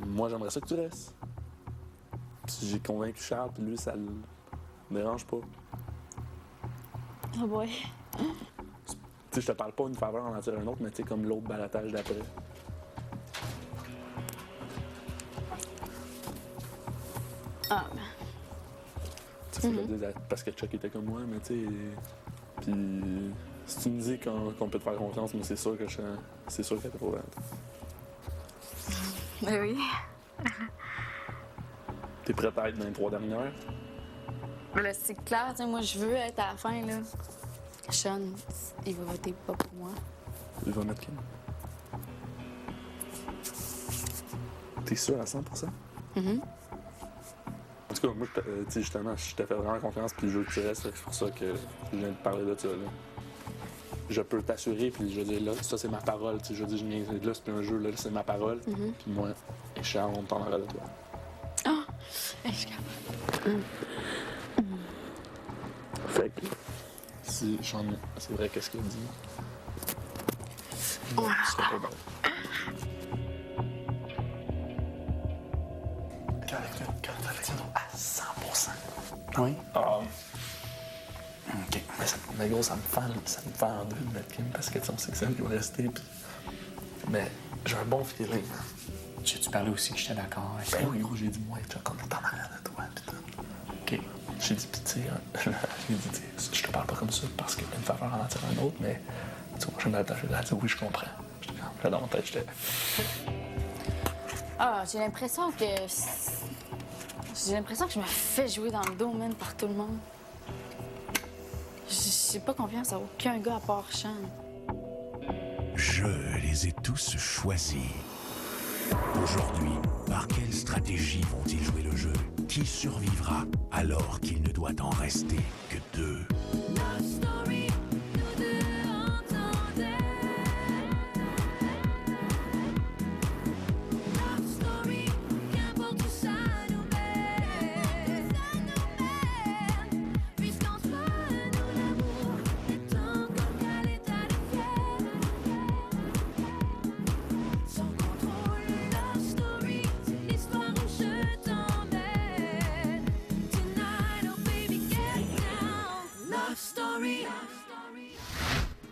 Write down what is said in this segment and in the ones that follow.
moi, j'aimerais ça que tu restes. Puis j'ai convaincu Charles, puis lui, ça le dérange pas. Oh boy. Tu sais, je te parle pas d'une faveur en attirer un autre, mais tu sais, comme l'autre balotage d'après. Ah. Tu sais, faut le dire parce que Chuck était comme moi, mais tu sais. Puis si tu me dis qu'on peut te faire confiance, moi, c'est sûr que c'est sûr qu'elle était pour elle. Ben oui. T'es prête à être dans les 3 dernières? Mais là, c'est clair, tu sais, moi, je veux être à la fin, là. Sean, il va voter pas pour moi. Il va mettre Kim. T'es sûr à 100%? Mm-hmm. En tout cas, moi, tu sais, justement, je t'ai fait vraiment confiance, puis je veux que tu restes, c'est pour ça que je viens de parler de ça, là. Je peux t'assurer, puis je veux dire, là, ça, c'est ma parole, tu sais, je veux dire, je viens, là, c'est plus un jeu, là, c'est ma parole, puis moi et Charles, on t'en aura de toi. Ah! Je suis capable. Fait que, si j'en ai, c'est vrai, qu'est-ce qu'il dit? Non, je serais pas bon. À 100%. Oui? Ah, OK. mais gros, ça me fait en deux de mettre Kim parce que tu sais, on sait que c'est elle qui va rester. Puis... Mais j'ai un bon feeling. J'ai-tu parlé aussi que j'étais d'accord avec ça? Ben oui, gros, j'ai dit, moi, tu qu'on est en arrière de toi. Pis tout. OK. J'ai dit, pis tu sais, j'ai dit, je te parle pas comme ça parce qu'une faveur en attire un autre, mais tu vois, je me l'attache. Elle a dit, oui, je comprends. J'étais comme, là, dans mon tête, j'étais. Ah, j'ai l'impression que je me fais jouer dans le dos, man, par tout le monde. J'ai pas confiance à aucun gars à part Sean. Je les ai tous choisis. Aujourd'hui, par quelle stratégie vont-ils jouer le jeu? Qui survivra alors qu'il ne doit en rester que 2?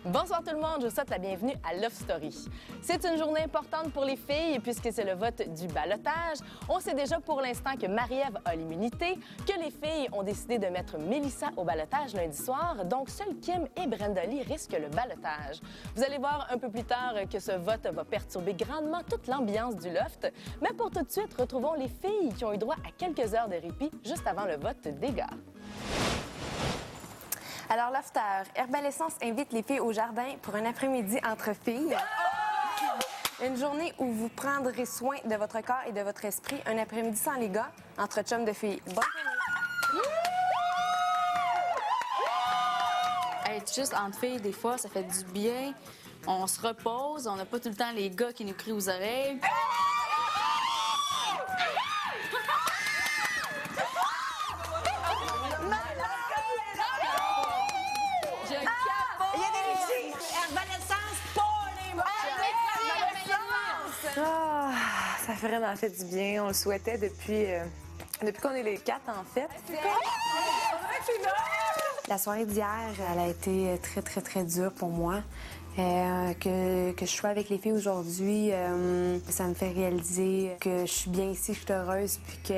Bonsoir tout le monde, je vous souhaite la bienvenue à Love Story. C'est une journée importante pour les filles puisque c'est le vote du ballottage. On sait déjà pour l'instant que Marie-Ève a l'immunité, que les filles ont décidé de mettre Mélissa au ballottage lundi soir, donc seuls Kim et Brenda Lee risquent le ballottage. Vous allez voir un peu plus tard que ce vote va perturber grandement toute l'ambiance du loft, mais pour tout de suite, retrouvons les filles qui ont eu droit à quelques heures de répit juste avant le vote des gars. Alors, Lofter, Herbalescence invite les filles au jardin pour un après-midi entre filles. Une journée où vous prendrez soin de votre corps et de votre esprit. Un après-midi sans les gars, entre chums de filles. Bonne journée! Être juste entre filles, des fois, ça fait du bien. On se repose, on n'a pas tout le temps les gars qui nous crient aux oreilles. Ça fait vraiment fait du bien. On le souhaitait depuis qu'on est les 4, en fait. La soirée d'hier, elle a été très, très, très dure pour moi. Que je sois avec les filles aujourd'hui, ça me fait réaliser que je suis bien ici, je suis heureuse, puis que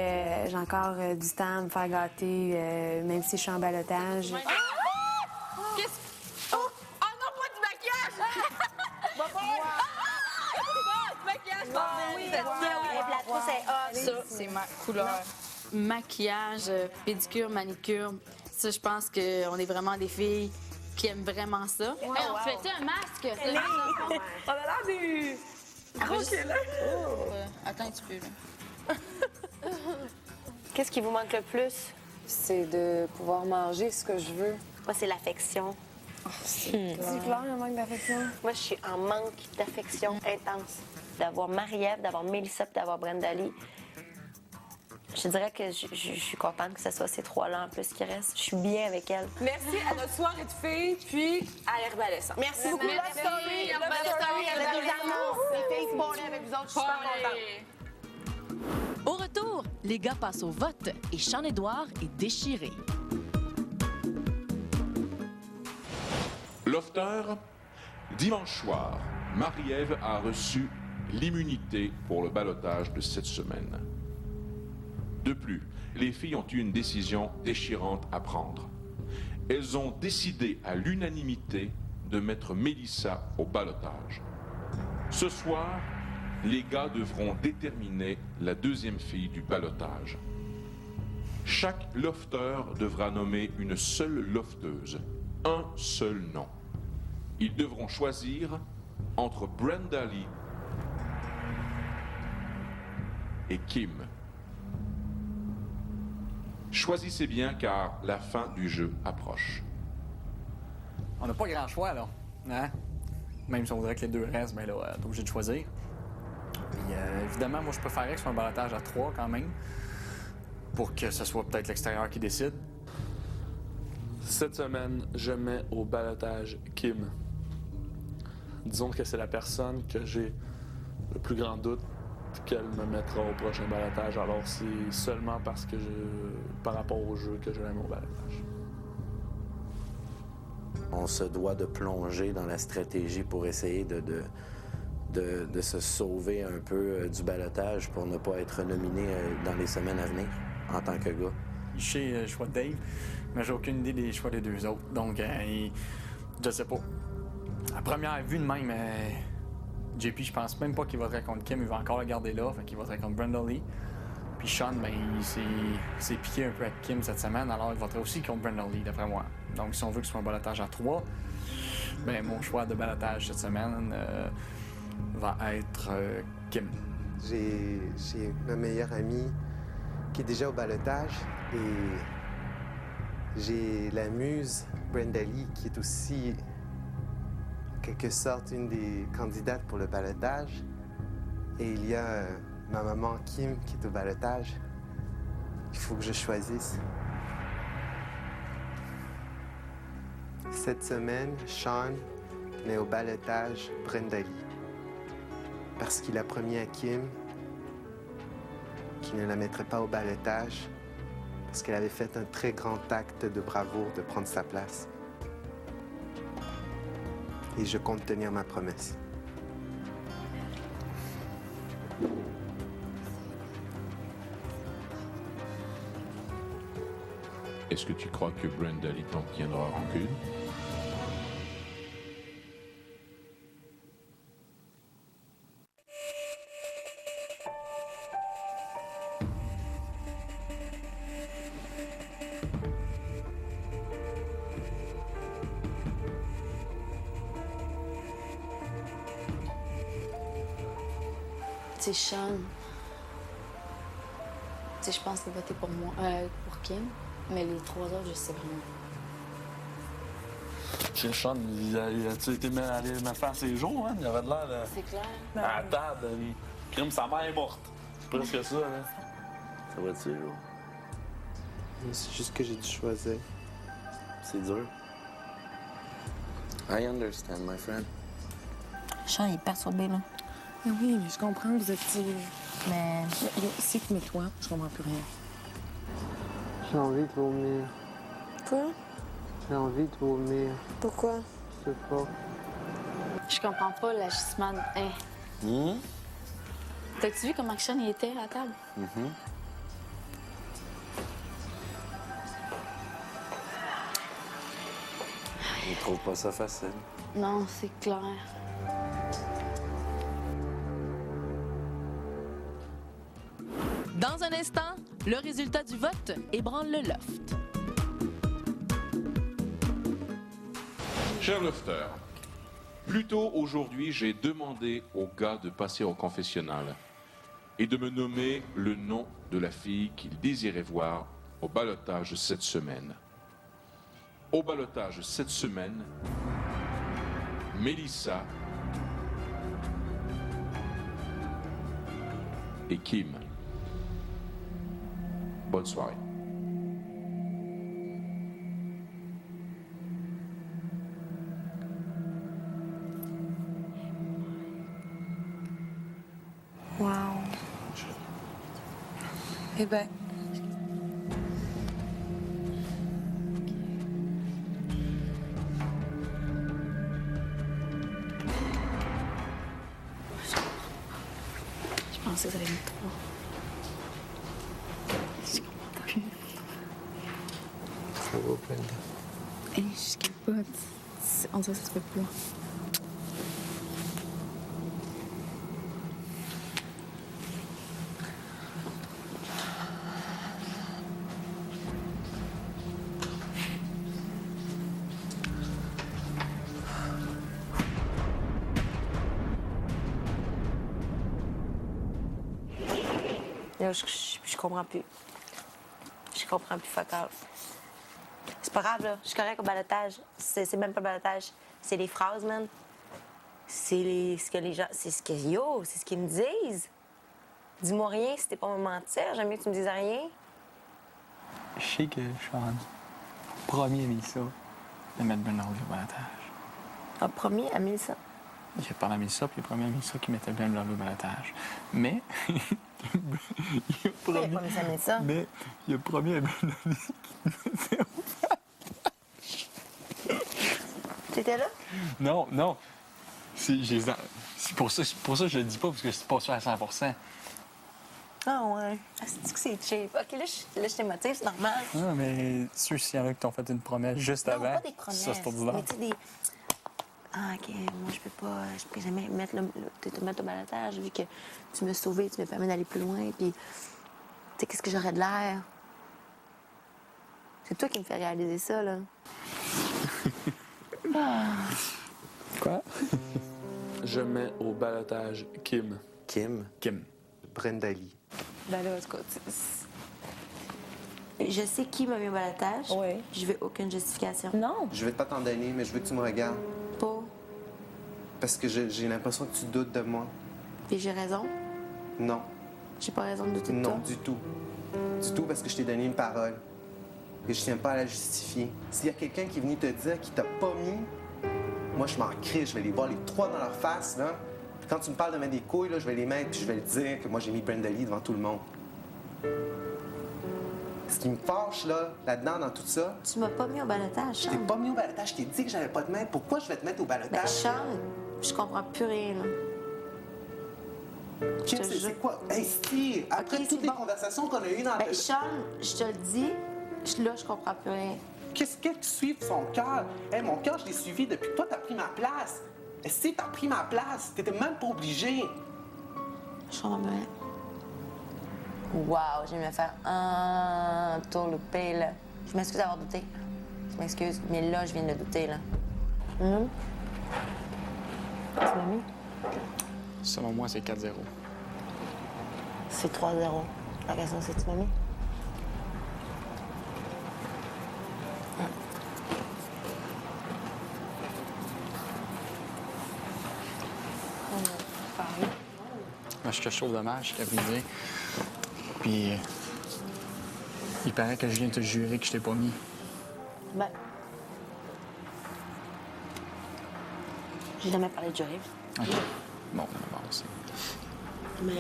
j'ai encore du temps à me faire gâter, même si je suis en ballottage. Ça, c'est ma couleur. Maquillage, pédicure, manicure. Ça, je pense qu'on est vraiment des filles qui aiment vraiment ça. Wow, Hey, on fait un masque? On a l'air du... Attends un petit peu, là. Qu'est-ce qui vous manque le plus? C'est de pouvoir manger ce que je veux. Moi, c'est l'affection. C'est clair, un manque d'affection. Moi, je suis en manque d'affection intense. D'avoir Marie-Ève, d'avoir Mélissa, puis d'avoir Brenda Lee. Je dirais que je suis contente que ce soit ces 3-là en plus qui restent. Je suis bien avec elles. Merci à notre soirée de filles, puis à Herbalescence. Merci beaucoup. Merci, Love Story, Herbalescence. Love Story, les amours. Les filles qui parlent avec vous autres, je suis super contente. Au retour, les gars passent au vote et Sean-Édouard est déchiré. Lofter, dimanche soir, Marie-Ève a reçu l'immunité pour le ballottage de cette semaine. De plus, les filles ont eu une décision déchirante à prendre. Elles ont décidé à l'unanimité de mettre Mélissa au ballottage. Ce soir, les gars devront déterminer la deuxième fille du ballottage. Chaque lofter devra nommer une seule lofteuse, un seul nom. Ils devront choisir entre Brenda Lee et Kim. Choisissez bien car la fin du jeu approche. On n'a pas grand choix, là. Hein? Même si on voudrait que les deux restent, ben là, t'es obligé de choisir. Puis, évidemment, moi, je préférerais que ce soit un ballottage à 3 quand même, pour que ce soit peut-être l'extérieur qui décide. Cette semaine, je mets au ballottage Kim. Disons que c'est la personne que j'ai le plus grand doute qu'elle me mettra au prochain ballottage. Alors, c'est seulement parce que par rapport au jeu que je l'aime au ballottage. On se doit de plonger dans la stratégie pour essayer de se sauver un peu du ballottage pour ne pas être nominé dans les semaines à venir en tant que gars. Je sais le choix de Dave, mais j'ai aucune idée des choix des deux autres. Donc, je sais pas. À première vue de même, JP, je pense même pas qu'il voterait contre Kim. Il va encore le garder là, fait qu'il voterait contre Brenda Lee. Puis Sean, ben, il s'est piqué un peu avec Kim cette semaine, alors il voterait aussi contre Brenda Lee, d'après moi. Donc, si on veut que ce soit un ballottage à 3, ben, mon choix de ballottage cette semaine va être Kim. J'ai ma meilleure amie qui est déjà au ballottage et j'ai la muse Brenda Lee qui est aussi en quelque sorte une des candidates pour le ballottage. Et il y a ma maman Kim qui est au ballottage. Il faut que je choisisse. Cette semaine, Sean met au ballottage Brenda Lee. Parce qu'il a promis à Kim qu'il ne la mettrait pas au ballottage parce qu'elle avait fait un très grand acte de bravoure de prendre sa place. Et je compte tenir ma promesse. Est-ce que tu crois que Brenda Lee t'en tiendra rancune? Tu sais, Sean, tu sais, je pense qu'il va voter pour moi, pour Kim, mais les 3 autres, je sais vraiment pas. Chez Sean, tu été allé me faire ses jours, hein? Il avait de l'air de... C'est clair. À la table, Kim, sa mère est morte. C'est presque ça, là. Ça va être ces jours. C'est juste que j'ai dû choisir. C'est dur. I understand, my friend. Sean, il est perturbé, là. Mais oui, mais je comprends, vous êtes... Mais C'est mais toi, je comprends plus rien. J'ai envie de vomir. Quoi? J'ai envie de vomir. Pourquoi? Je sais pas. Je comprends pas l'agissement. Hein? T'as-tu vu comment Sean il était à la table? Je trouve pas ça facile. Non, c'est clair. Dans un instant, le résultat du vote ébranle le loft. Cher Lofter, plus tôt aujourd'hui, j'ai demandé au gars de passer au confessionnal et de me nommer le nom de la fille qu'il désirait voir au ballottage cette semaine. Au ballottage cette semaine, Mélissa et Kim. Bonne soirée. Wow. Eh ben. Je pensais que ça allait être 3. Je comprends plus. Ça va, Brenda. Hey, je capote. On dirait que ça se peut pas. Là, je comprends plus. Je comprends plus, fuck off. C'est pas grave, là. Je suis correct au balotage. C'est même pas le balotage. C'est les phrases, man. Ce que les gens... C'est ce qu'ils me disent. Dis-moi rien si t'es pas me mentir. J'aime mieux que tu me dises rien. Je sais que je suis en premier à Mélissa de mettre Ben Harvey au balotage. Ah, premier à Mélissa. J'ai parlé à Mélissa, puis le premier à Mélissa qui mettait Ben Harvey au balotage. Mais... il y a Pourquoi il a pas mis ça à Mélissa? Mais il y a premier à Ben Harvey qui mettait au T'étais là? Non, non. C'est pour ça que je le dis pas, parce que c'est pas sûr à 100%. Ah ouais. Ah, c'est que c'est cheap. OK, là, je t'émotive, c'est normal. Non, mais sûr, s'il y en a qui t'ont fait une promesse juste Non, avant, pas des promesses. ça, c'est ordinaire. Mais tu sais, des... Ah, OK, moi, je peux jamais te mettre au balotage, vu que tu m'as sauvé, tu m'as permis d'aller plus loin, puis... Tu sais, qu'est-ce que j'aurais de l'air? C'est toi qui me fais réaliser ça, là. Quoi? Je mets au balotage Kim. Kim? Kim. Brenda Lee. Ben là, en tout cas, Je sais qui m'a mis au balotage. Oui. Je veux aucune justification. Non. Je vais pas t'en donner, mais je veux que tu me regardes. Pas. Parce que j'ai l'impression que tu doutes de moi. Puis j'ai raison. Non. J'ai pas raison de douter de Non, toi. du tout. Du tout, parce que je t'ai donné une parole. Et je tiens pas à la justifier. S'il y a quelqu'un qui est venu te dire qu'il t'a pas mis, moi, je m'en crie. Je vais les voir les trois dans leur face, là. Puis quand tu me parles de mettre des couilles, là, je vais les mettre, puis je vais le dire que moi, j'ai mis Brenda Lee devant tout le monde. Ce qui me fâche, là-dedans, dans tout ça, Tu m'as pas mis au balotage, je t'ai Charles. pas mis au balotage. Je t'ai dit que j'allais pas te mettre. Pourquoi je vais te mettre au Ben, balotage? Charles, je comprends plus rien, là. Kim, te c'est jure. quoi? Hey, Steve, après Ok, toutes c'est les bon. conversations qu'on a eues dans Ben, Charles, je te le dis, là, je comprends plus rien. Qu'est-ce qu'elle suit son cœur? Hey, mon cœur, je l'ai suivi depuis que toi, t'as pris ma place. Si t'as pris ma place, t'étais même pas obligé. Je comprends plus rien. Wow, je viens de me faire un tour loupé, là. Je m'excuse d'avoir douté. Je m'excuse, mais là, je viens de douter, là. Tu m'as mis? Selon moi, c'est 4-0. C'est 3-0. La question, c'est tu m'as mis? Moi, ce que je trouve dommage, c'est qu'à brisé. Puis, il paraît que je viens de te jurer que je t'ai pas mis. Ben. J'ai jamais parlé de jury. OK. Bon, d'abord aussi. Mais.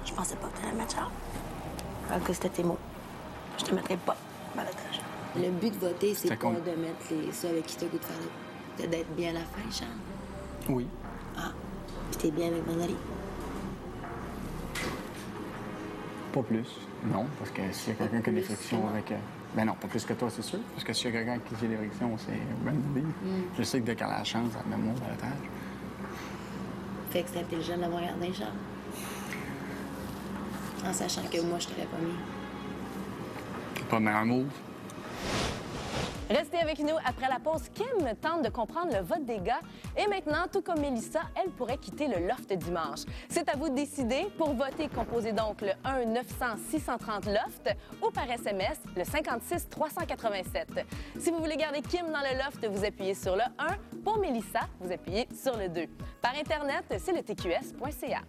Je pensais pas que t'allais mettre Charles. Alors que c'était tes mots. Je te mettrais pas au balotage. Le but de voter, c'est C'est pas con. de mettre ceux avec qui t'as goût de faire c'est d'être bien à la fin, Charles. Oui. Ah, puis t'es bien avec Brenda Lee. Pas plus. Non, parce que s'il y a quelqu'un qui a des frictions avec... Ben non, pas plus que toi, c'est sûr. Parce que s'il y a quelqu'un qui a des frictions, c'est Brenda Lee. Je sais que dès qu'elle a la chance, elle met moi au balotage. Fait que c'est intelligent d'avoir regardé Charles. En sachant que moi, je t'aurais pas mis. Pas de meilleur move. Restez avec nous après la pause. Kim tente de comprendre le vote des gars. Et maintenant, tout comme Mélissa, elle pourrait quitter le loft dimanche. C'est à vous de décider. Pour voter, composez donc le 1-900-630-LOFT ou par SMS, le 56-387. Si vous voulez garder Kim dans le loft, vous appuyez sur le 1. Pour Mélissa, vous appuyez sur le 2. Par Internet, c'est le tqs.ca.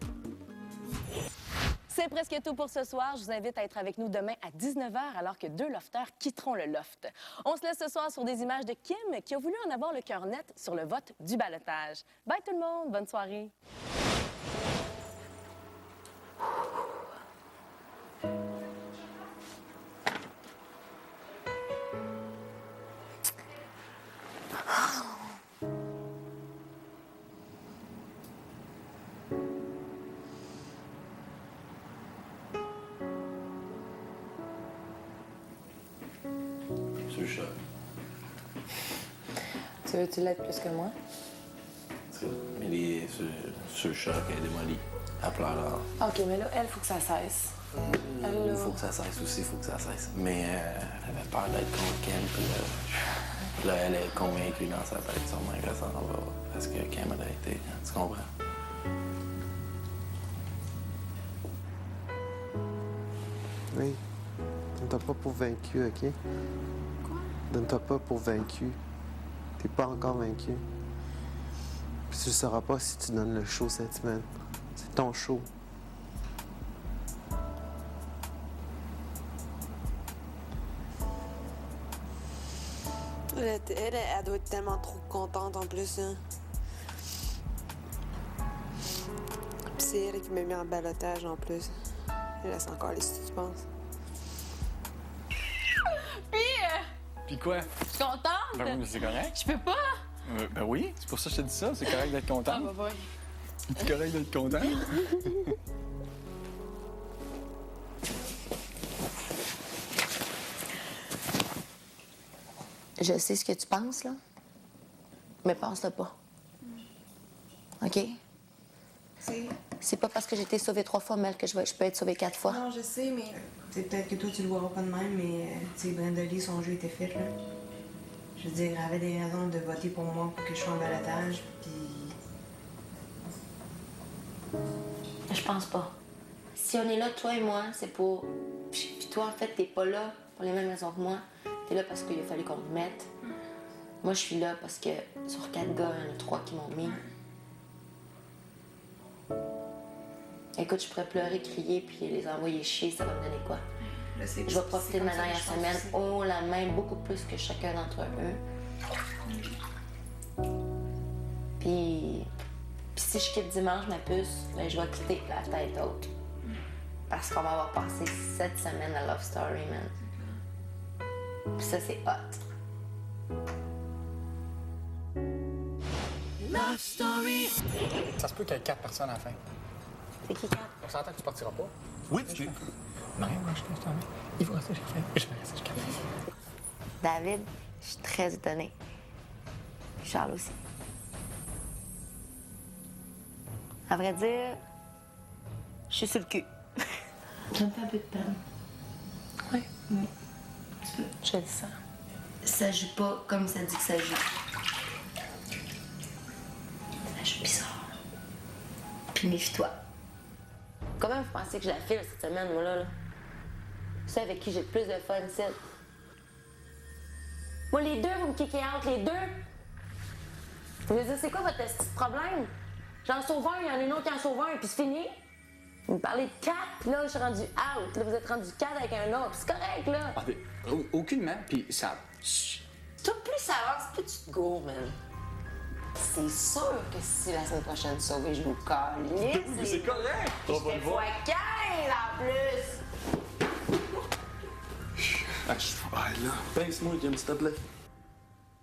C'est presque tout pour ce soir. Je vous invite à être avec nous demain à 19h alors que 2 lofteurs quitteront le loft. On se laisse ce soir sur des images de Kim qui a voulu en avoir le cœur net sur le vote du ballottage. Bye tout le monde, bonne soirée. Tu veux-tu l'être plus que moi? Mais sur le choc, elle est démolie. Elle pleure là. OK, mais là, elle, faut que ça cesse. Il faut que ça cesse aussi, il faut que ça cesse. Mais elle avait peur d'être contre Kim, puis là, elle est convaincue dans sa tête sûrement que ça en va. Parce que Kim a été, tu comprends? Oui. Donne-toi pas pour vaincu, OK? Quoi? Donne-toi pas pour vaincu. T'es pas encore vaincu. Puis tu le sauras pas si tu donnes le show cette semaine. C'est ton show. Elle doit être tellement trop contente en plus. Hein. Puis c'est elle qui m'a mis en balotage en plus. Elle laisse encore les si tu penses. Puis quoi? Je suis contente. Ben oui, mais c'est correct. Je peux pas. Ben oui, c'est pour ça que je te dis ça. C'est correct d'être content. Ah, bah, C'est correct d'être content. Je sais ce que tu penses, là. Mais pense-le pas. OK? C'est pas parce que j'ai été sauvée 3 fois, Mel, que je peux être sauvée 4 fois. Non, je sais, mais c'est peut-être que toi, tu le vois pas de même, mais tu sais, Brenda Lee, son jeu était fait, là. Je veux dire, elle avait des raisons de voter pour moi pour que je sois en balotage, puis... Je pense pas. Si on est là, toi et moi, c'est pour... Puis toi, en fait, t'es pas là pour les mêmes raisons que moi. T'es là parce qu'il a fallu qu'on te mette. Moi, je suis là parce que sur 4 gars, il y en a 3 qui m'ont mis. Écoute, je pourrais pleurer, crier, puis les envoyer chier, ça va me donner quoi? Je vais profiter de ma dernière semaine haut la main, beaucoup plus que chacun d'entre eux. Puis si je quitte dimanche ma puce, ben, je vais quitter la tête haute. Parce qu'on va avoir passé 7 semaines à Love Story, man. Puis ça, c'est hot. Love Story! Ça se peut qu'il y ait 4 personnes à la fin. C'est qui, 4? On s'entend que tu partiras pas? Oui, tu... Non, moi, je t'en mets. Il faut rester jusqu'à la fin. Je vais rester jusqu'à la fin. David, je suis très étonnée. Charles aussi. À vrai dire, je suis sur le cul. Ça me fait un peu de peine. Oui. Je le sens. Ça joue pas comme ça dit que ça joue. Ça joue bizarre. Puis méfie-toi. Comment vous pensez que je la file cette semaine, moi, là? C'est avec qui j'ai le plus de fun, c'est. Moi, les deux, vous me kickez out, les deux. Vous me dites, c'est quoi votre petit problème? J'en sauve un, il y en a une autre qui en sauve un, puis c'est fini. Vous me parlez de 4, puis là, je suis rendu out. Là, vous êtes rendu 4 avec un autre. C'est correct, là. Ah, mais, aucunement, puis ça... Toi, plus ça avance, plus tu te gourres, man. C'est sûr que si la semaine prochaine sauvée, je vous calisse. Mais c'est correct! Je fais fois 15 en plus! Ah, là, pince-moi, Kim, s'il te plaît.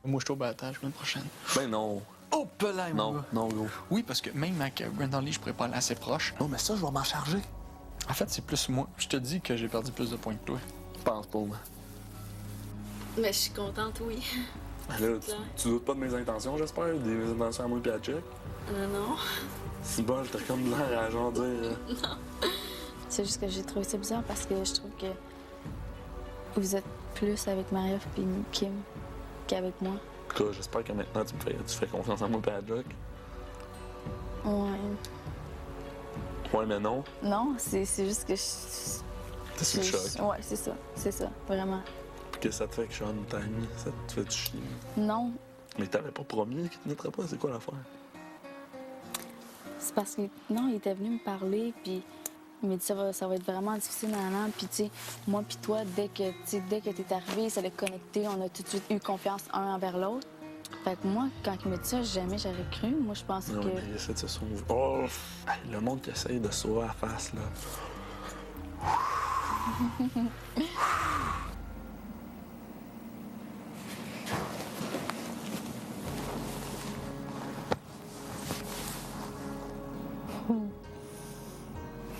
Moi, je suis au balotage la semaine prochaine. Ben non. Oh, pelin, mon gars. Non, gros. Oui, parce que même avec Brandon Lee, je pourrais pas aller assez proche. Non, mais ça, je vais m'en charger. En fait, c'est plus moi. Je te dis que j'ai perdu plus de points que toi. Je pense pas, moi. Mais je suis contente, oui. Là, tu doutes pas de mes intentions, j'espère? Des intentions à moi et à Chuck? Non. C'est bon, j'étais comme de l'air à genre dire... Non. C'est juste que j'ai trouvé ça bizarre parce que je trouve que vous êtes plus avec Marie-Ève et Kim qu'avec moi. En tout cas, j'espère que maintenant, tu fais confiance en moi et à Chuck. Ouais. Ouais, mais non. Non, c'est juste que T'es sous le choc. Ouais, c'est ça, vraiment. Puis que ça te fait que Sean t'a mis, ça te fait du chier. Non, Mais t'avais pas promis qu'il te mettrait pas, c'est quoi l'affaire? c'est parce que, non, il était venu me parler, puis il m'a dit ça va être vraiment difficile, nan. Puis, tu sais, moi puis toi, dès que t'es arrivé, ça l'a connecté, on a tout de suite eu confiance un envers l'autre. Fait que moi, quand il m'a dit ça, jamais j'aurais cru. Moi, je pensais Non, que... mais il essaie de se sauver. Oh! Hey, le monde qui essaye de se sauver à la face, là.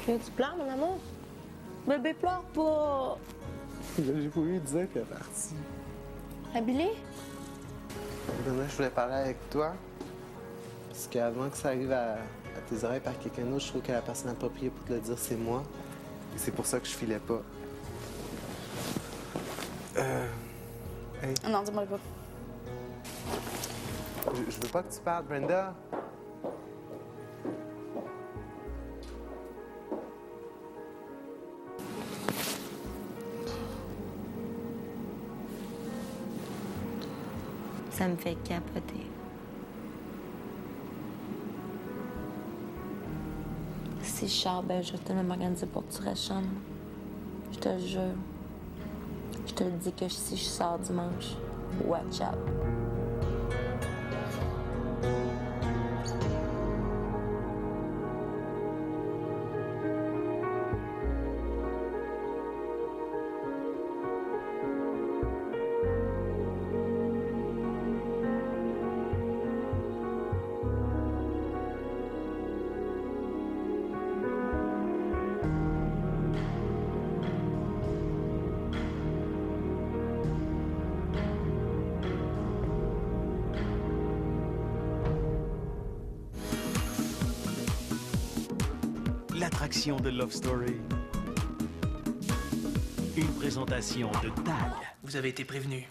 Tu pleures, mon amour? Bébé, pleure pas! J'ai voulu dire qu'elle est partie. Habilé? Brenda, je voulais parler avec toi. Parce qu'avant que ça arrive à tes oreilles par quelqu'un d'autre, je trouve que la personne appropriée pour te le dire, c'est moi. Et c'est pour ça que je filais pas. Hey. Non, dis-moi pas. Je veux pas que tu parles, Brenda. Ça me fait capoter. Si je sors, ben, je vais tellement m'organiser pour que tu restes chambre. Je te le jure. Je te le dis que si je sors dimanche, watch out. L'attraction de Love Story. Une présentation de TAG. Vous avez été prévenu.